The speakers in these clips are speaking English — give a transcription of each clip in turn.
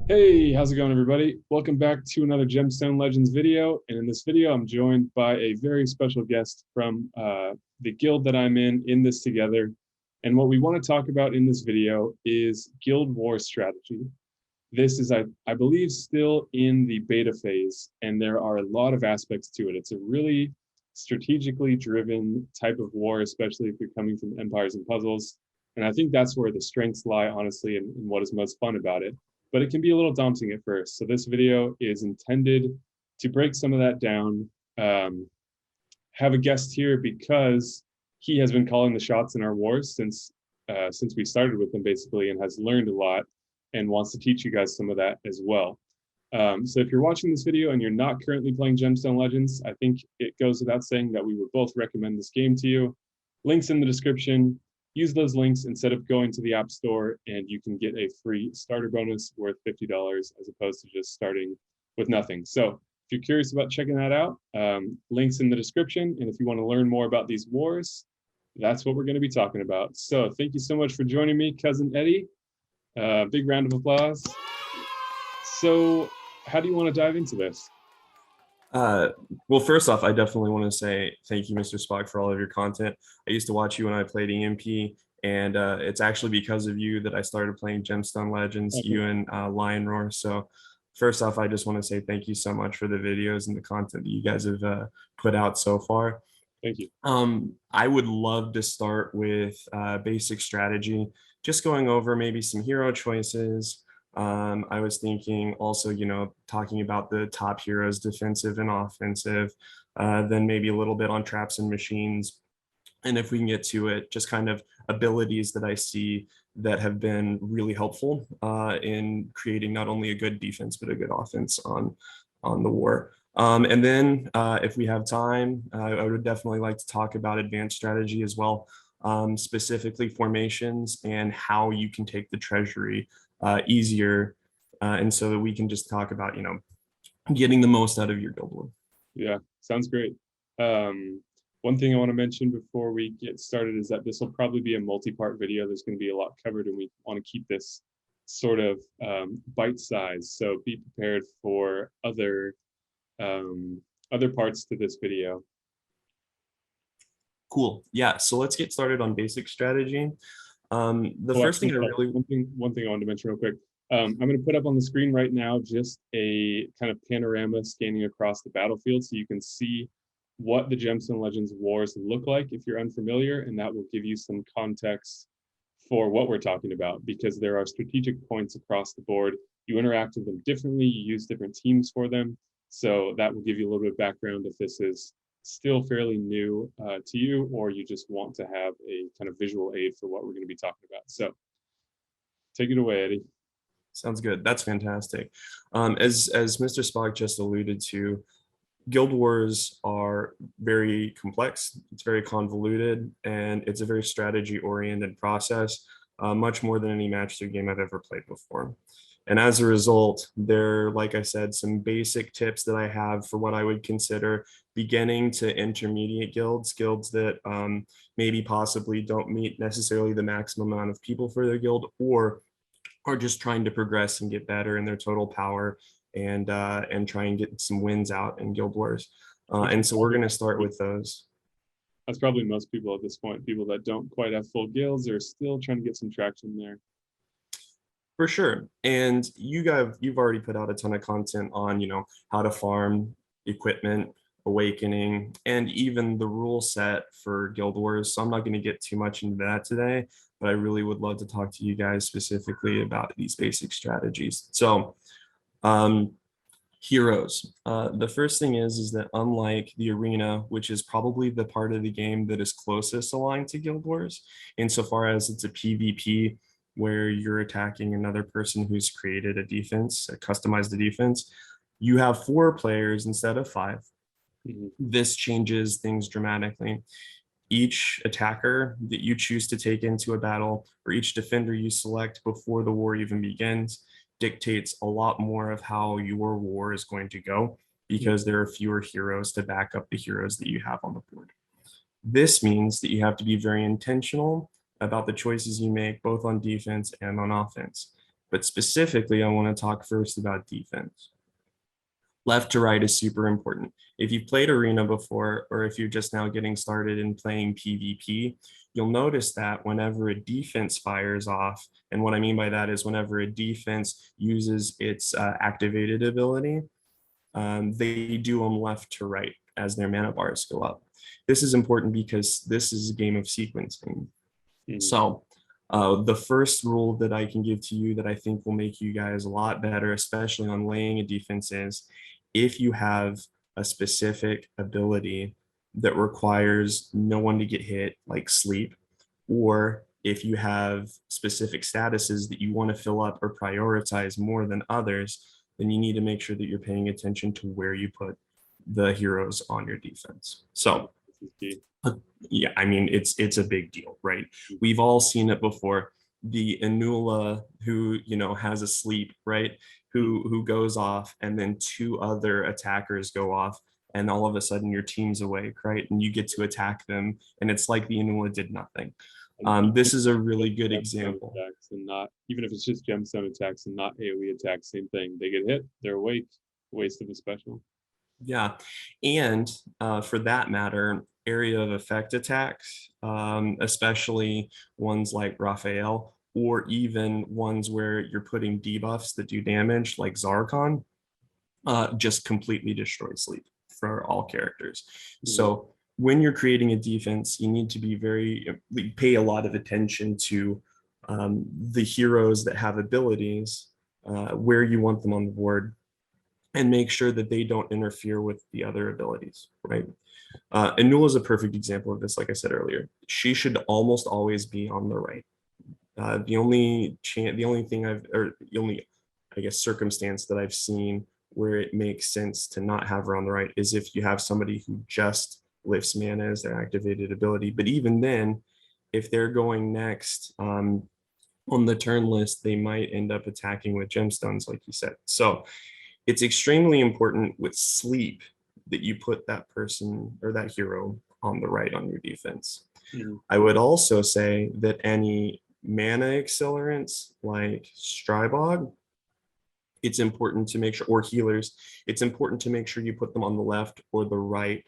Hey, how's it going, everybody? Welcome back to another Gemstone Legends video. And in this video, I'm joined by a very special guest from the guild that I'm in this together. And what we want to talk about in this video is guild war strategy. This is, I believe, still in the beta phase, and there are a lot of aspects to it. It's a really strategically driven type of war, especially if you're coming from Empires and Puzzles. And I think that's where the strengths lie, honestly, and what is most fun about it. But it can be a little daunting at first. So this video is intended to break some of that down. Have a guest here because he has been calling the shots in our wars since we started with him, basically, and has learned a lot and wants to teach you guys some of that as well. So if you're watching this video and you're not currently playing Gemstone Legends, I think it goes without saying that we would both recommend this game to you. Links in the description. Use those links instead of going to the App Store, and you can get a free starter bonus worth $50 as opposed to just starting with nothing. So if you're curious about checking that out, links in the description. And if you want to learn more about these wars, that's what we're going to be talking about. So thank you so much for joining me, Cousin Eddie. Big round of applause. So how do you want to dive into this? Well, first off, I definitely want to say thank you, Mr. Spock, for all of your content. I used to watch you when I played EMP, and it's actually because of you that I started playing Gemstone Legends, you and Lion Roar. So first off, I just want to say thank you so much for the videos and the content that you guys have put out so far. Thank you. I would love to start with basic strategy, just going over maybe some hero choices. I was thinking also, talking about the top heroes, defensive and offensive, then maybe a little bit on traps and machines. And if we can get to it, just kind of abilities that I see that have been really helpful in creating not only a good defense, but a good offense on the war. And then if we have time, I would definitely like to talk about advanced strategy as well, specifically formations and how you can take the treasury easier, and so that we can just talk about getting the most out of your guild war. Yeah, sounds great. One thing I want to mention before we get started is that this will probably be a multi-part video. There's going to be a lot covered, and we want to keep this sort of bite-sized. So be prepared for other parts to this video. Cool. Yeah. So let's get started on basic strategy. First thing I really one thing I wanted to mention real quick. I'm going to put up on the screen right now just a kind of panorama scanning across the battlefield so you can see what the Gemstone Legends wars look like if you're unfamiliar, and that will give you some context for what we're talking about, because there are strategic points across the board. You interact with them differently, you use different teams for them, so that will give you a little bit of background if this is still fairly new to you, or you just want to have a kind of visual aid for what we're going to be talking about. So take it away, Eddie. Sounds good. That's fantastic. As Mr. Spock just alluded to, guild wars are very complex. It's very convoluted, and it's a very strategy-oriented process, much more than any match 3 game I've ever played before. And as a result, there, like I said, some basic tips that I have for what I would consider beginning to intermediate guilds that maybe possibly don't meet necessarily the maximum amount of people for their guild, or are just trying to progress and get better in their total power and try and get some wins out in guild wars. And so we're going to start with those. That's probably most people at this point. People that don't quite have full guilds are still trying to get some traction there. For sure. And you've already put out a ton of content on, how to farm, equipment, awakening, and even the rule set for guild wars. So I'm not going to get too much into that today, but I really would love to talk to you guys specifically about these basic strategies. So heroes. The first thing is that unlike the arena, which is probably the part of the game that is closest aligned to guild wars, insofar as it's a PvP, where you're attacking another person who's created a defense, customized a defense, you have 4 players instead of 5. Mm-hmm. This changes things dramatically. Each attacker that you choose to take into a battle, or each defender you select before the war even begins, dictates a lot more of how your war is going to go, because there are fewer heroes to back up the heroes that you have on the board. This means that you have to be very intentional about the choices you make, both on defense and on offense. But specifically, I want to talk first about defense. Left to right is super important. If you've played Arena before, or if you're just now getting started in playing PvP, you'll notice that whenever a defense fires off, and what I mean by that is whenever a defense uses its activated ability, they do them left to right as their mana bars go up. This is important because this is a game of sequencing. So the first rule that I can give to you that I think will make you guys a lot better, especially on laying a defense, is if you have a specific ability that requires no one to get hit, like sleep, or if you have specific statuses that you want to fill up or prioritize more than others, then you need to make sure that you're paying attention to where you put the heroes on your defense. So yeah, I mean, it's a big deal, right? We've all seen it before. The Anula who, has a sleep, right? Who goes off, and then two other attackers go off, and all of a sudden your team's awake, right? And you get to attack them, and it's like the Anula did nothing. This is a really good example. And not, even if it's just gemstone attacks and not AoE attacks, same thing. They get hit, they're awake, waste of a special. Yeah, and for that matter, area of effect attacks, especially ones like Raphael, or even ones where you're putting debuffs that do damage, like Zarkon, just completely destroy sleep for all characters. So when you're creating a defense, you need to be pay a lot of attention to the heroes that have abilities, where you want them on the board, and make sure that they don't interfere with the other abilities, right? Anula is a perfect example of this. Like I said earlier, she should almost always be on the right. The only I guess, circumstance that I've seen where it makes sense to not have her on the right is if you have somebody who just lifts mana as their activated ability. But even then, if they're going next on the turn list, they might end up attacking with gemstones, like you said. So it's extremely important with sleep that you put that person or that hero on the right on your defense. I would also say that any mana accelerants like Strybog, it's important to make sure, or healers, it's important to make sure you put them on the left or the right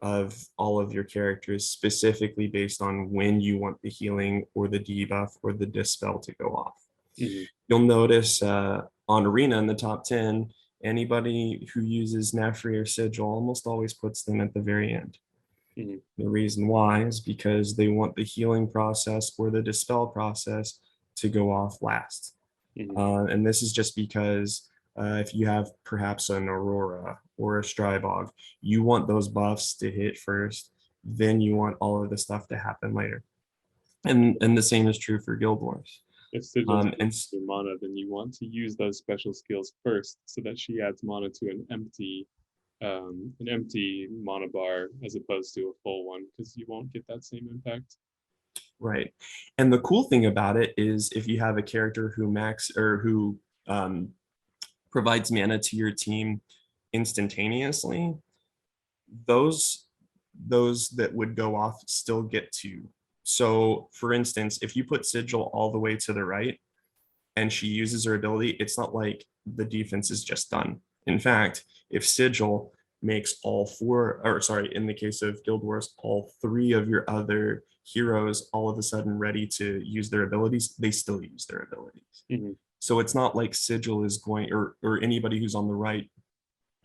of all of your characters, specifically based on when you want the healing or the debuff or the dispel to go off. You'll notice on Arena in the top 10, anybody who uses Nefri or Sigil almost always puts them at the very end. The reason why is because they want the healing process or the dispel process to go off last. And this is just because if you have perhaps an Aurora or a Strybog, you want those buffs to hit first, then you want all of the stuff to happen later. And the same is true for Guild Wars. If Sigil's your mana, then you want to use those special skills first so that she adds mana to an empty mana bar as opposed to a full one, because you won't get that same impact. Right. And the cool thing about it is if you have a character who provides mana to your team instantaneously, those that would go off still get to. So for instance, if you put Sigil all the way to the right and she uses her ability, it's not like the defense is just done. In fact, if Sigil makes in the case of Guild Wars, all three of your other heroes all of a sudden ready to use their abilities, they still use their abilities. So it's not like Sigil is going, or anybody who's on the right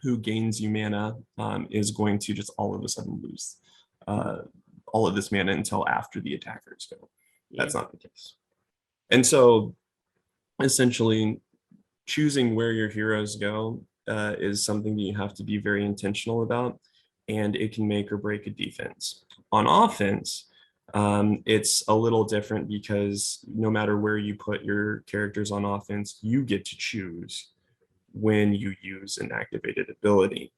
who gains you mana is going to just all of a sudden lose all of this mana until after the attackers go. That's not the case. And so essentially choosing where your heroes go is something that you have to be very intentional about, and it can make or break a defense. On offense, it's a little different because no matter where you put your characters on offense, you get to choose when you use an activated ability.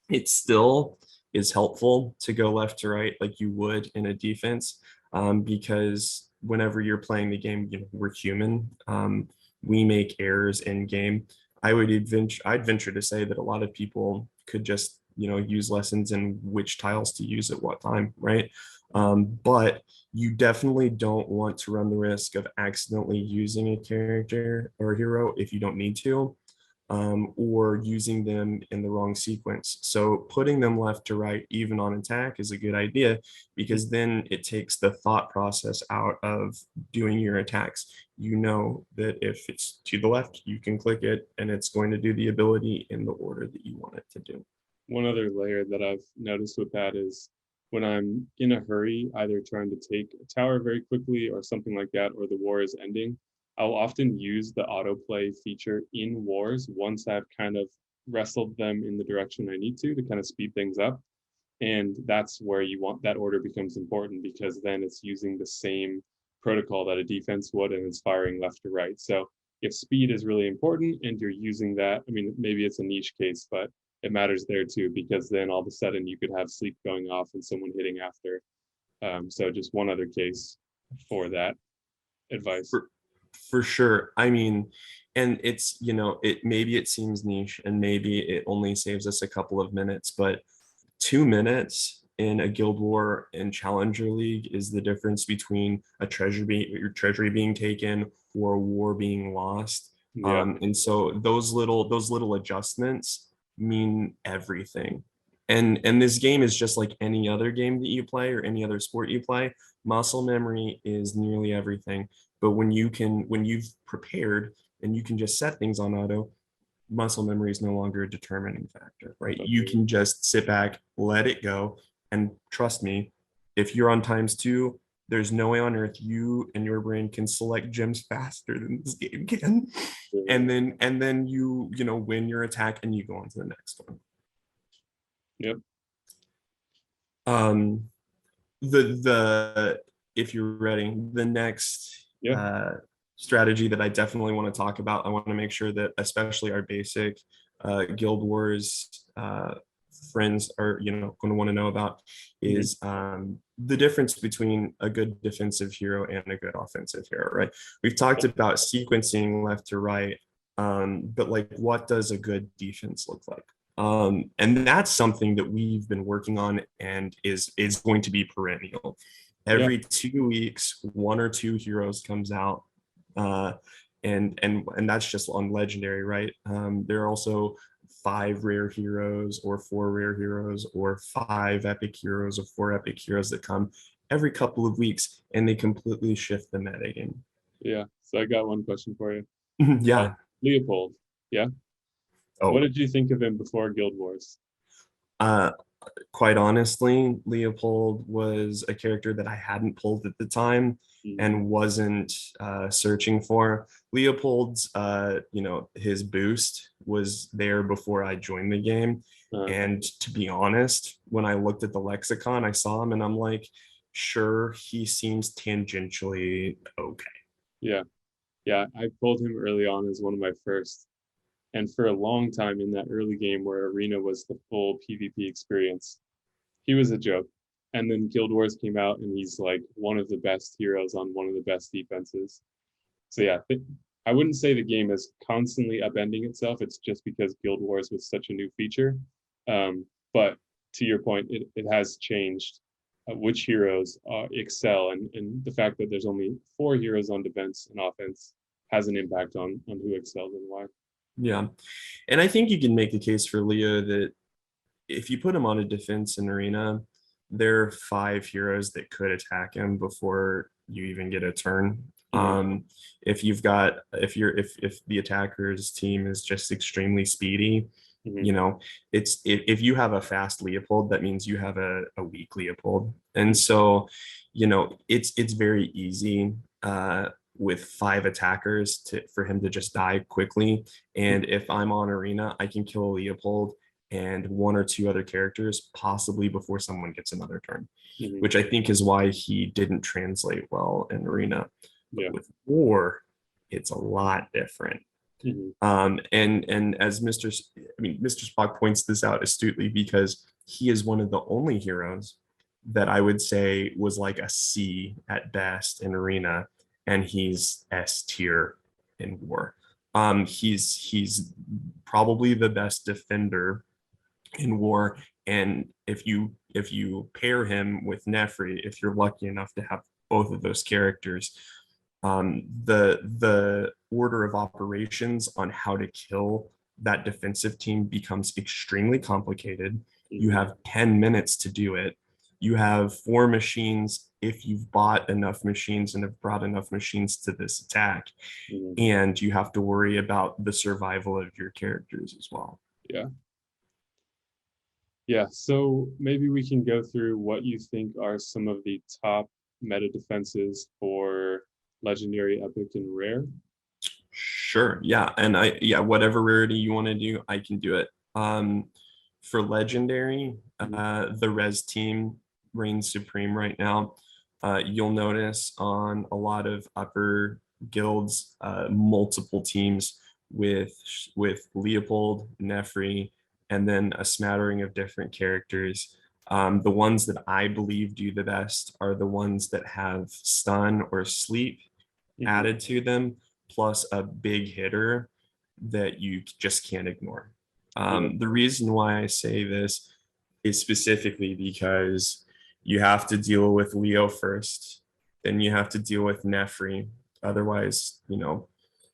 It still is helpful to go left to right like you would in a defense, because whenever you're playing the game, we're human. We make errors in game. I'd venture to say that a lot of people could just use lessons in which tiles to use at what time, right? But you definitely don't want to run the risk of accidentally using a character or hero if you don't need to, or using them in the wrong sequence. So putting them left to right, even on attack, is a good idea because then it takes the thought process out of doing your attacks. You know that if it's to the left, you can click it and it's going to do the ability in the order that you want it to do. One other layer that I've noticed with that is when I'm in a hurry, either trying to take a tower very quickly or something like that, or the war is ending, I'll often use the autoplay feature in wars once I've kind of wrestled them in the direction I need to kind of speed things up. And that's where you want that order becomes important because then it's using the same protocol that a defense would and it's firing left to right. So if speed is really important and you're using that, I mean, maybe it's a niche case, but it matters there too, because then all of a sudden you could have sleep going off and someone hitting after. So just one other case for that advice. For sure. I mean, and it's, it maybe it seems niche and maybe it only saves us a couple of minutes, but 2 minutes in a guild war and challenger league is the difference between your treasury being taken or a war being lost. Yeah. And so those little adjustments mean everything. And this game is just like any other game that you play or any other sport you play. Muscle memory is nearly everything. But when you've prepared and you can just set things on auto, muscle memory is no longer a determining factor, right? You can just sit back, let it go, and trust me, if you're on ×2, there's no way on earth you and your brain can select gems faster than this game can. And then you win your attack and you go on to the next one. Yep. The if you're ready, the next strategy that I definitely want to talk about, I want to make sure that especially our basic Guild Wars friends are going to want to know about is the difference between a good defensive hero and a good offensive hero, right? We've talked about sequencing left to right, but like, what does a good defense look like? And that's something that we've been working on and is going to be perennial. Every 2 weeks, one or two heroes comes out, and that's just on legendary, right? There are also 5 rare heroes or 4 rare heroes or 5 epic heroes or 4 epic heroes that come every couple of weeks, and they completely shift the meta game. Yeah. So I got one question for you. Yeah. Leopold. Yeah. Oh. What did you think of him before Guild Wars? Quite honestly, Leopold was a character that I hadn't pulled at the time and wasn't searching for. Leopold's, his boost was there before I joined the game. And to be honest, when I looked at the lexicon, I saw him and I'm like, sure, he seems tangentially okay. Yeah. Yeah. I pulled him early on as one of my first. And for a long time in that early game where Arena was the full PvP experience, he was a joke. And then Guild Wars came out and he's like one of the best heroes on one of the best defenses. So yeah, I wouldn't say the game is constantly upending itself. It's just because Guild Wars was such a new feature. But to your point, it has changed which heroes excel. And the fact that there's only 4 heroes on defense and offense has an impact on who excels and why. Yeah. And I think you can make the case for Leo that if you put him on a defense in Arena, there are 5 heroes that could attack him before you even get a turn. If the attacker's team is just extremely speedy, if you have a fast Leopold, that means you have a weak Leopold. And so, it's very easy with 5 attackers for him to just die quickly. And if I'm on Arena, I can kill Leopold and 1 or 2 other characters possibly before someone gets another turn, which I think is why he didn't translate well in Arena. But with War, it's a lot different. And as Mr. Spock points this out astutely, because he is one of the only heroes that I would say was like a C at best in Arena, and he's S tier in War. He's probably the best defender in War And if you pair him with Nefri, if you're lucky enough to have both of those characters, the order of operations on how to kill that defensive team becomes extremely complicated. You have 10 minutes to do it. You have 4 machines if you've bought enough machines and have brought enough machines to this attack. And you have to worry about the survival of your characters as well. Yeah. Yeah, so maybe we can go through what you think are some of the top meta defenses for legendary, epic, and rare. Sure. Yeah. And whatever rarity you want to do, I can do it. For legendary, the res team reigns supreme right now. You'll notice on a lot of upper guilds, multiple teams with Leopold, Nefri, and then a smattering of different characters. The ones that I believe do the best are the ones that have stun or sleep added to them, plus a big hitter that you just can't ignore. The reason why I say this is specifically because you have to deal with Leo first, then you have to deal with Nefri. Otherwise,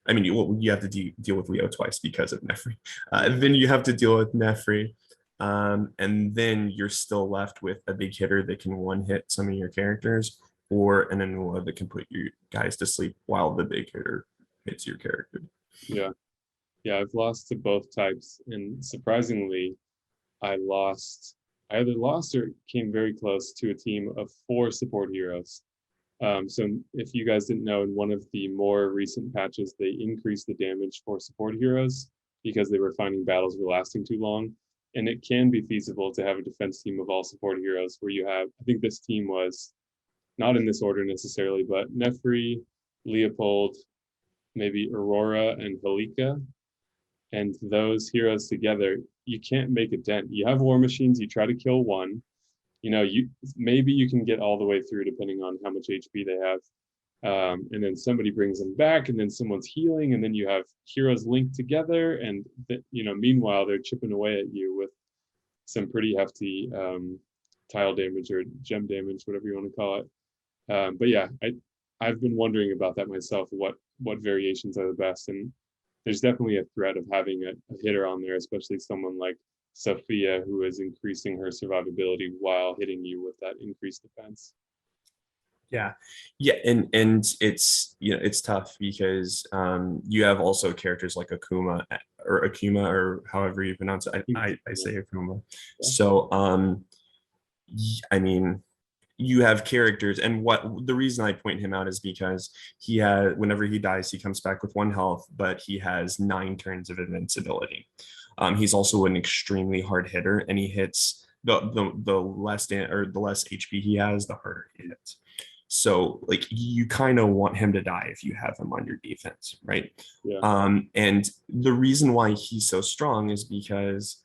I mean, you have to deal with Leo twice because of Nefri. Then you have to deal with Nefri. And then you're still left with a big hitter that can one hit some of your characters, or an Anula that can put you guys to sleep while the big hitter hits your character. Yeah. Yeah, I've lost to both types. And surprisingly, I either lost or came very close to a team of 4 support heroes. So if you guys didn't know, in one of the more recent patches, they increased the damage for support heroes because they were finding battles were lasting too long. And it can be feasible to have a defense team of all support heroes where you have, I think this team was not in this order necessarily, but Nefri, Leopold, maybe Aurora, and Halika. And those heroes together, you can't make a dent. You have war machines, you try to kill one, you maybe you can get all the way through depending on how much HP they have. And then somebody brings them back, and then someone's healing, and then you have heroes linked together, and meanwhile they're chipping away at you with some pretty hefty tile damage or gem damage, whatever you want to call it. But yeah, I've been wondering about that myself. What variations are the best? And there's definitely a threat of having a hitter on there, especially someone like Sophia, who is increasing her survivability while hitting you with that increased defense. Yeah, and it's tough because you have also characters like Akuma or however you pronounce it. I say Akuma. Yeah. So I mean, you have characters, and what the reason I point him out is because he had, whenever he dies, he comes back with 1 health, but he has 9 turns of invincibility. He's also an extremely hard hitter, and he hits the less the less HP he has, the harder he hits. So like you kind of want him to die if you have him on your defense, right? Yeah. And the reason why he's so strong is because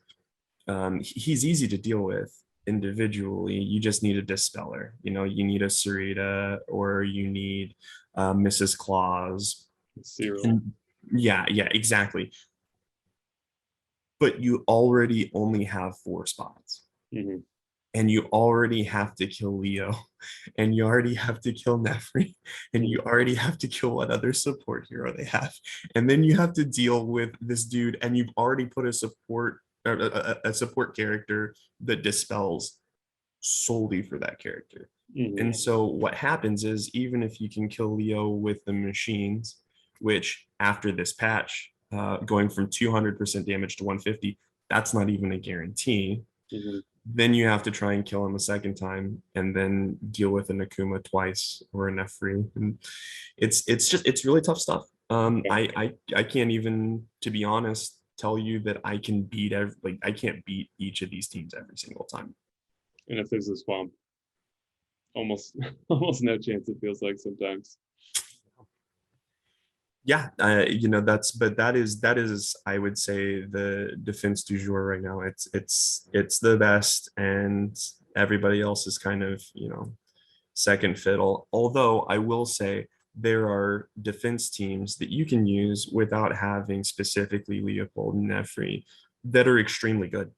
he's easy to deal with individually. You just need a dispeller. You need a Sarita, or you need Mrs. Claus. Yeah, exactly. But you already only have 4 spots. And you already have to kill Leo, and you already have to kill Nefri, and you already have to kill what other support hero they have. And then you have to deal with this dude, and you've already put a support character that dispels solely for that character. And so what happens is, even if you can kill Leo with the machines, which after this patch, going from 200% damage to 150, that's not even a guarantee. Then you have to try and kill him a second time, and then deal with an Akuma twice or a Nefri. And it's really tough stuff. I can't even, to be honest, tell you that I can beat I can't beat each of these teams every single time. And if there's a swamp, almost no chance, it feels like sometimes. Yeah, that is I would say the defense du jour right now. It's the best, and everybody else is kind of second fiddle. Although I will say there are defense teams that you can use without having specifically Leopold and Nefri that are extremely good.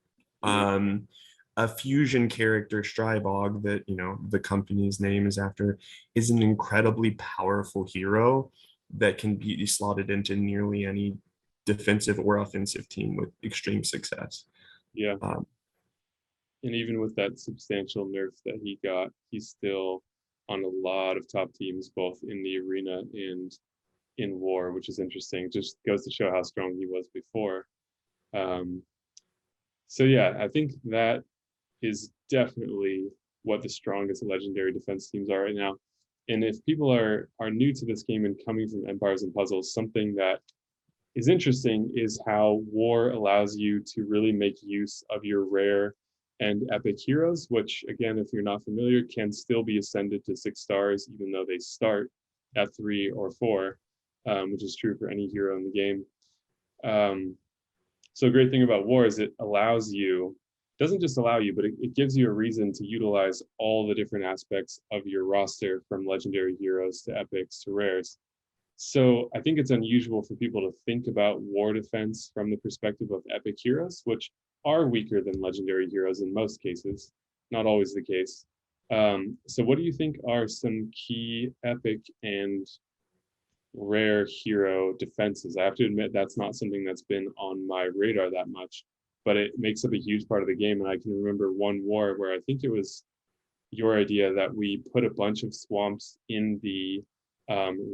a fusion character, Strybog, that, you know, the company's name is after, is an incredibly powerful hero that can be slotted into nearly any defensive or offensive team with extreme success. Yeah. Um, And even with that substantial nerf that he got, he's still on a lot of top teams, both in the arena and in war, which is interesting. It just goes to show how strong he was before. Um, so yeah, I think that is definitely what the strongest legendary defense teams are right now. And if people are new to this game and coming from Empires and Puzzles, something that is interesting is how war allows you to really make use of your rare and epic heroes, which again, if you're not familiar, can still be ascended to 6 stars, even though they start at 3 or 4, which is true for any hero in the game. So a great thing about war is it allows you, doesn't just allow you, but it gives you a reason to utilize all the different aspects of your roster, from legendary heroes to epics to rares. So I think it's unusual for people to think about war defense from the perspective of epic heroes, which are weaker than legendary heroes in most cases, not always the case. So what do you think are some key epic and rare hero defenses? I have to admit that's not something that's been on my radar that much, but it makes up a huge part of the game. And I can remember one war where I think it was your idea that we put a bunch of swamps in the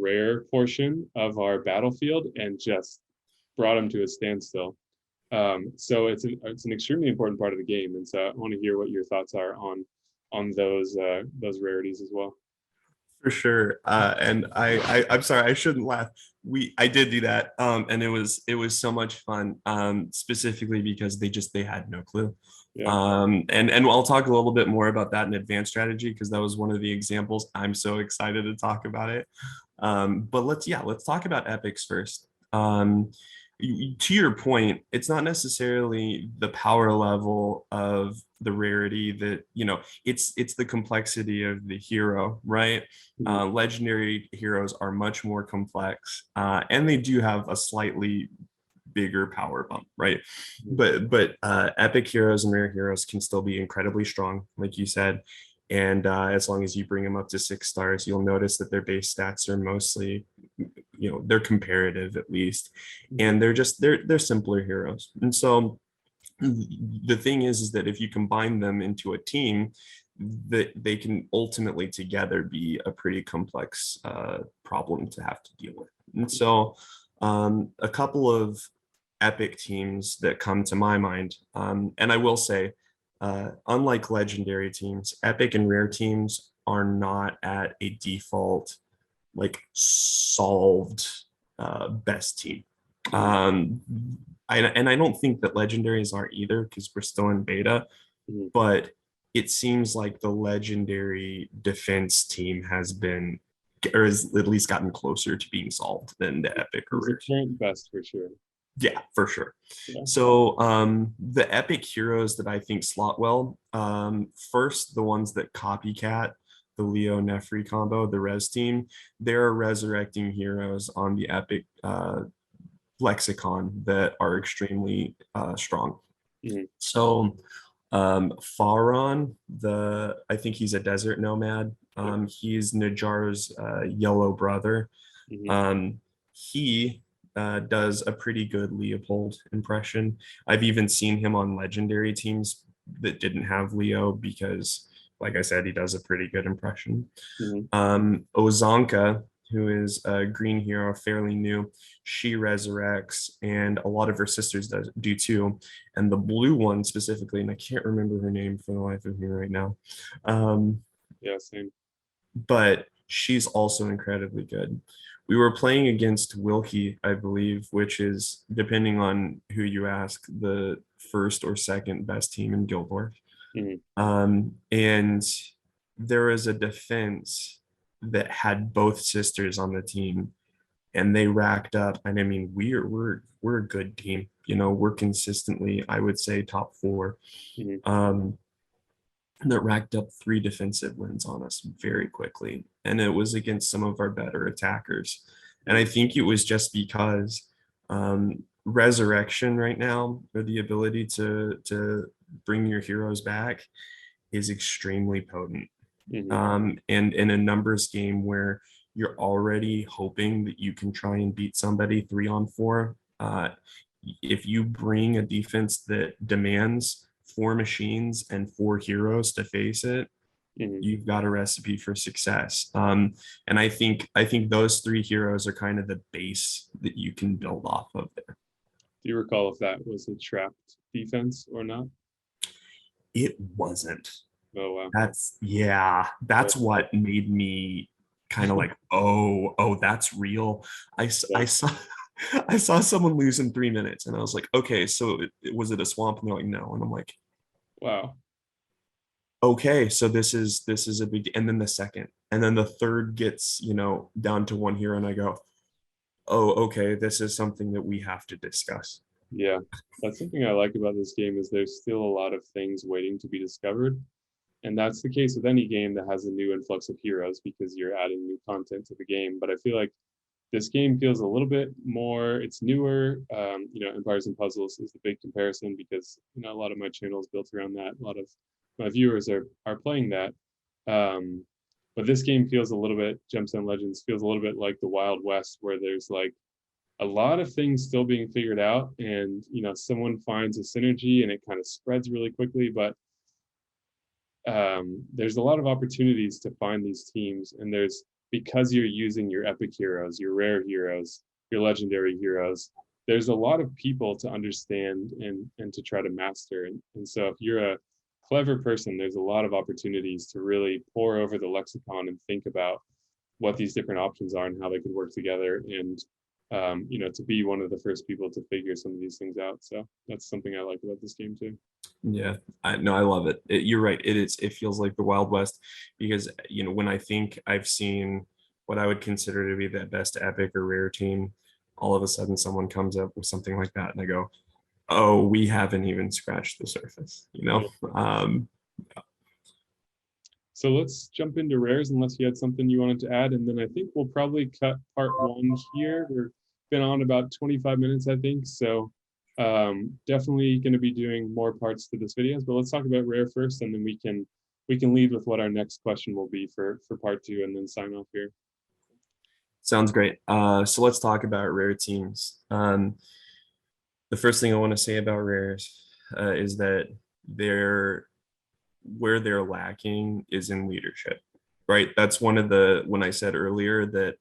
rare portion of our battlefield and just brought them to a standstill. So it's an extremely important part of the game, and so I want to hear what your thoughts are on those rarities as well. for sure. And I'm sorry, I shouldn't laugh. I did do that. And it was so much fun. Specifically because they had no clue. Yeah. And I'll talk a little bit more about that in advanced strategy, because that was one of the examples. I'm so excited to talk about it. But let's talk about epics first. To your point, it's not necessarily the power level of the rarity that, you know, it's the complexity of the hero, right? Legendary heroes are much more complex, and they do have a slightly bigger power bump, right? But epic heroes and rare heroes can still be incredibly strong, like you said. And as long as you bring them up to 6 stars, you'll notice that their base stats are mostly, you know, they're comparative at least, and they're simpler heroes. And so the thing is that if you combine them into a team, that they can ultimately together be a pretty complex problem to have to deal with. And so a couple of epic teams that come to my mind, and I will say, unlike legendary teams, epic and rare teams are not at a default, like, solved best team. I don't think that legendaries are either, because we're still in beta, but it seems like the legendary defense team has been, or has at least gotten closer to being solved than the epic or rare. Current best for sure. Yeah, for sure. Yeah. So the epic heroes that I think slot well, first, the ones that copycat the Leo Nefri combo, the res team, they're resurrecting heroes on the epic lexicon that are extremely strong. So Faron, I think he's a desert nomad. He's Najar's yellow brother. He does a pretty good Leopold impression. I've even seen him on legendary teams that didn't have Leo, because, like I said, he does a pretty good impression. Ozanka, who is a green hero, fairly new, she resurrects, and a lot of her sisters do too. And the blue one specifically, and I can't remember her name for the life of me right now. Yeah, same. But she's also incredibly good. We were playing against Wilkie, I believe, which is, depending on who you ask, the first or second best team in Guild Wars. And there was a defense that had both sisters on the team, and they racked up. And I mean, we're a good team. You know, we're consistently, I would say, top 4. That racked up 3 defensive wins on us very quickly, and it was against some of our better attackers. And I think it was just because resurrection right now, or the ability to bring your heroes back, is extremely potent. Hmm. And in a numbers game where you're already hoping that you can try and beat somebody 3-on-4, if you bring a defense that demands 4 machines and 4 heroes to face it, Hmm. you've got a recipe for success. And I think those 3 heroes are kind of the base that you can build off of there. Do you recall if that was a trapped defense or not? It wasn't. Oh wow. That's what made me kind of like, oh, that's real. I Yeah. saw I saw someone lose in 3 minutes, and I was like, okay, so was it a swamp? And they're like, no, and I'm like, Wow. okay, so this is a big. And then the second, and then the third gets down to 1 hero, and I go, oh, okay, this is something that we have to discuss. Yeah. That's something I like about this game is there's still a lot of things waiting to be discovered. And that's the case with any game that has a new influx of heroes because you're adding new content to the game. But I feel like this game feels a little bit more, it's newer. Empires and Puzzles is the big comparison because, a lot of my channel is built around that. A lot of my viewers are playing that. But this game feels a little bit, Gemstone Legends feels a little bit like the Wild West, where there's like a lot of things still being figured out. And, someone finds a synergy and it kind of spreads really quickly. But there's a lot of opportunities to find these teams, and there's because you're using your epic heroes, your rare heroes, your legendary heroes. There's a lot of people to understand and to try to master, and so if you're a clever person, there's a lot of opportunities to really pour over the lexicon and think about what these different options are and how they could work together, and to be one of the first people to figure some of these things out. So that's something I like about this game too. Yeah, I love it. You're right. It feels like the Wild West because when I think I've seen what I would consider to be the best epic or rare team, all of a sudden someone comes up with something like that, and I go, "Oh, we haven't even scratched the surface." Yeah. So let's jump into rares unless you had something you wanted to add. And then I think we'll probably cut part 1 here. We've been on about 25 minutes, I think. So definitely going to be doing more parts to this videos, but let's talk about rare first, and then we can lead with what our next question will be for part 2 and then sign off here. Sounds great. So let's talk about rare teams. The first thing I want to say about rares is that they're where they're lacking is in leadership, right? That's one of when I said earlier that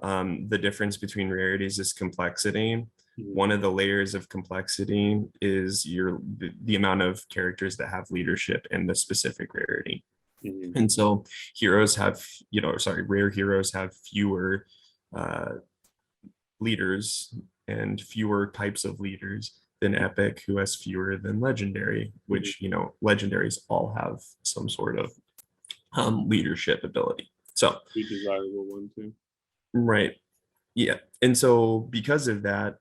the difference between rarities is complexity. Mhm. One of the layers of complexity is the amount of characters that have leadership and the specific rarity. Mhm. And so rare heroes have fewer uh, leaders and fewer types of leaders than epic, who has fewer than legendary, Mhm. which legendaries all have some sort of leadership ability. So Be desirable one too. right, yeah. And so because of that,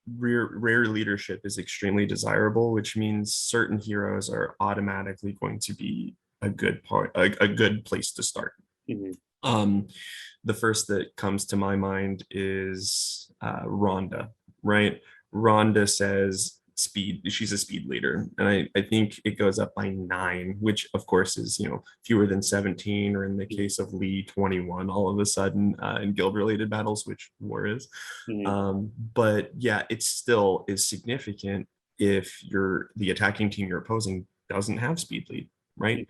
rare leadership is extremely desirable, which means certain heroes are automatically going to be a good place to start. Mhm. um the first that comes to my mind is Rhonda, right? Rhonda says speed. She's a speed leader, and I think it goes up by 9, which of course is fewer than 17, or in the case of Lee, 21. All of a sudden in guild-related battles, which war is. Mhm. But yeah, it still is significant if the attacking team you're opposing doesn't have speed lead, right?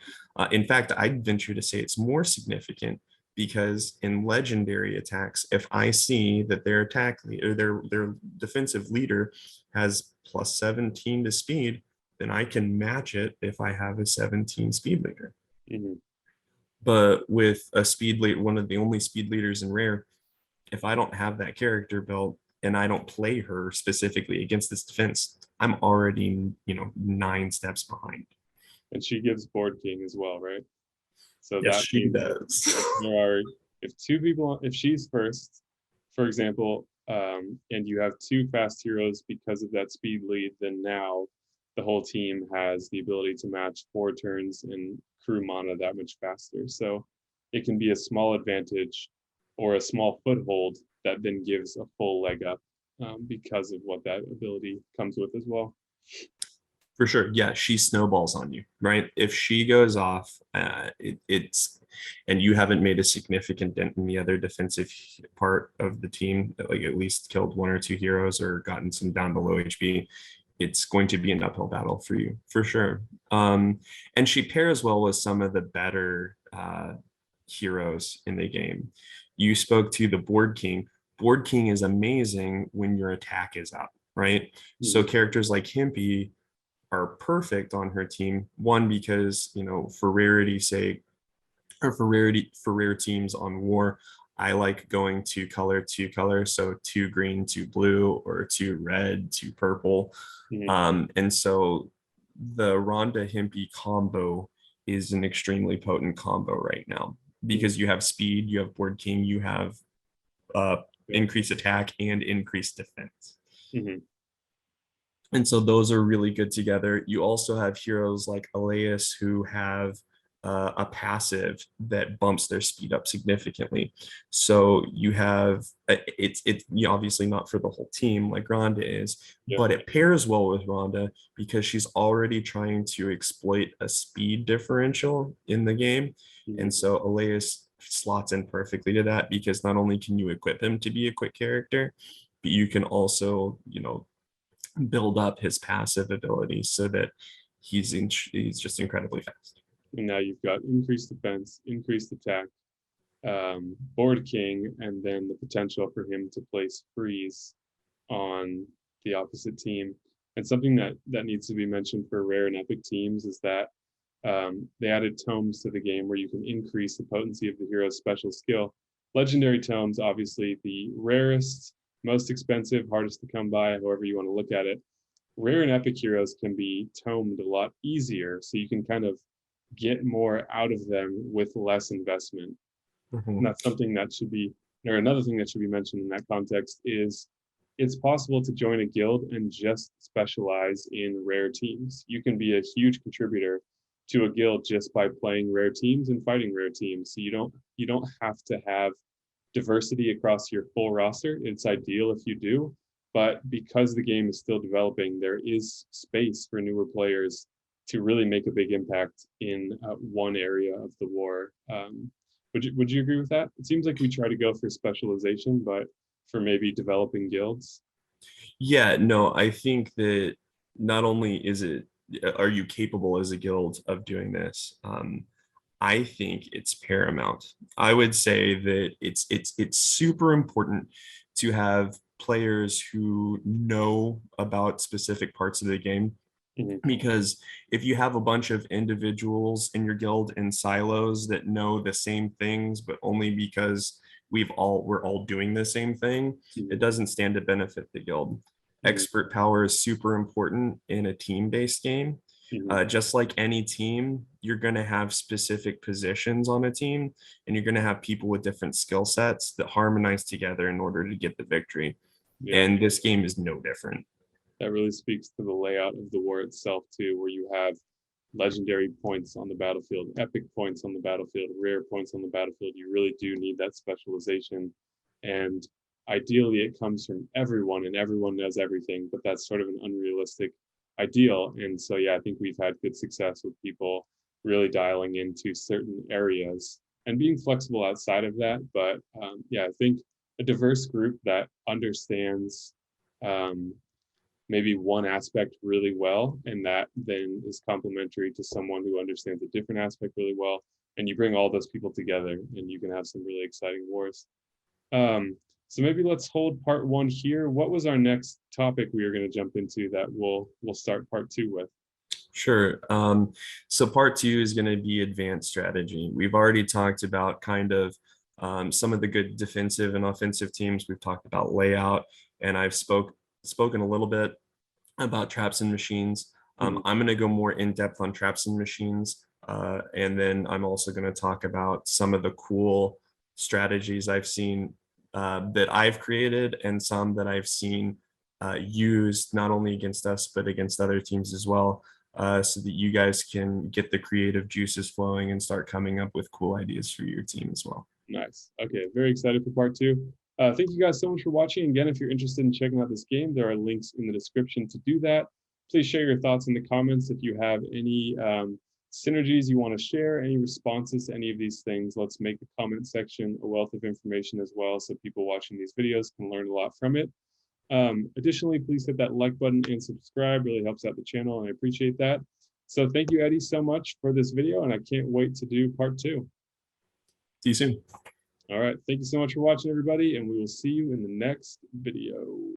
In fact, I'd venture to say it's more significant because in legendary attacks, if I see that their attack lead, or their defensive leader has plus 17 to speed, then I can match it if I have a 17 speed leader. Mhm. But with a speed lead, one of the only speed leaders in rare, if I don't have that character built and I don't play her specifically against this defense, I'm already 9 steps behind. And she gives board king as well, right? So Yes, that she means does. if there are if two people, if she's first, for example, and you have 2 fast heroes because of that speed lead, then now the whole team has the ability to match 4 turns and crew mana that much faster. So it can be a small advantage or a small foothold that then gives a full leg up. because of what that ability comes with as well. For sure. Yeah, she snowballs on you, right? If she goes off, it's and you haven't made a significant dent in the other defensive part of the team, like at least killed one or two heroes or gotten some down below HP, it's going to be an uphill battle for you, for sure. And she pairs well with some of the better heroes in the game. You spoke to the Board King. Board King is amazing when your attack is up, right? So characters like Himpy are perfect on her team. One, because for rarity's sake, or for rare teams on war, I like going to color, so 2 green, 2 blue, or 2 red, 2 purple. And so the Rhonda Himpy combo is an extremely potent combo right now because you have speed, you have Board King, you have increased attack and increased defense. And so those are really good together. You also have heroes like Elias who have a passive that bumps their speed up significantly. So you have it's obviously not for the whole team like Rhonda is, but it pairs well with Rhonda because she's already trying to exploit a speed differential in the game. And so Elias slots in perfectly to that because not only can you equip him to be a quick character, but you can also, build up his passive abilities so that he's just incredibly fast. And now you've got increased defense, increased attack, Board King, and then the potential for him to place freeze on the opposite team. And something that needs to be mentioned for rare and epic teams is that they added tomes to the game where you can increase the potency of the hero's special skill. Legendary tomes, obviously the rarest, most expensive, hardest to come by, however you want to look at it. Rare and epic heroes can be tomed a lot easier, so you can kind of get more out of them with less investment. And that's something that should be, or another thing that should be mentioned in that context is it's possible to join a guild and just specialize in rare teams. You can be a huge contributor to a guild just by playing rare teams and fighting rare teams. So you don't have to have diversity across your full roster. It's ideal if you do, but because the game is still developing, there is space for newer players to really make a big impact in one area of the war. Would you agree with that? It seems like we try to go for specialization, but for maybe developing guilds. Yeah, no, I think that not only are you capable as a guild of doing this, I think it's paramount. I would say that it's super important to have players who know about specific parts of the game. Because if you have a bunch of individuals in your guild in silos that know the same things, but only because we're all doing the same thing, it doesn't stand to benefit the guild. Expert power is super important in a team-based game. Just like any team, you're going to have specific positions on a team, and you're going to have people with different skill sets that harmonize together in order to get the victory. And this game is no different. That really speaks to the layout of the war itself too, where you have legendary points on the battlefield, epic points on the battlefield, rare points on the battlefield. You really do need that specialization. And ideally it comes from everyone and everyone knows everything, but that's sort of an unrealistic ideal. And so, yeah, I think we've had good success with people really dialing into certain areas and being flexible outside of that. But yeah, I think a diverse group that understands maybe one aspect really well, and that then is complementary to someone who understands a different aspect really well. And you bring all those people together and you can have some really exciting wars. So maybe let's hold part 1 here. What was our next topic we were going to jump into that we'll start part 2 with? Sure. So part 2 is going to be advanced strategy. We've already talked about kind of some of the good defensive and offensive teams. We've talked about layout, and I've spoken a little bit about traps and machines. I'm going to go more in depth on traps and machines. And then I'm also going to talk about some of the cool strategies I've seen that I've created and some that I've seen used not only against us, but against other teams as well, so that you guys can get the creative juices flowing and start coming up with cool ideas for your team as well. Nice. Okay, very excited for part 2. Thank you guys so much for watching. Again, if you're interested in checking out this game, there are links in the description to do that. Please share your thoughts in the comments if you have any synergies you want to share, any responses to any of these things. Let's make the comment section a wealth of information as well, so people watching these videos can learn a lot from it. Additionally, please hit that like button and subscribe. Really helps out the channel, and I appreciate that. So thank you, Eddie, so much for this video, and I can't wait to do part 2. See you soon. All right, thank you so much for watching, everybody, and we will see you in the next video.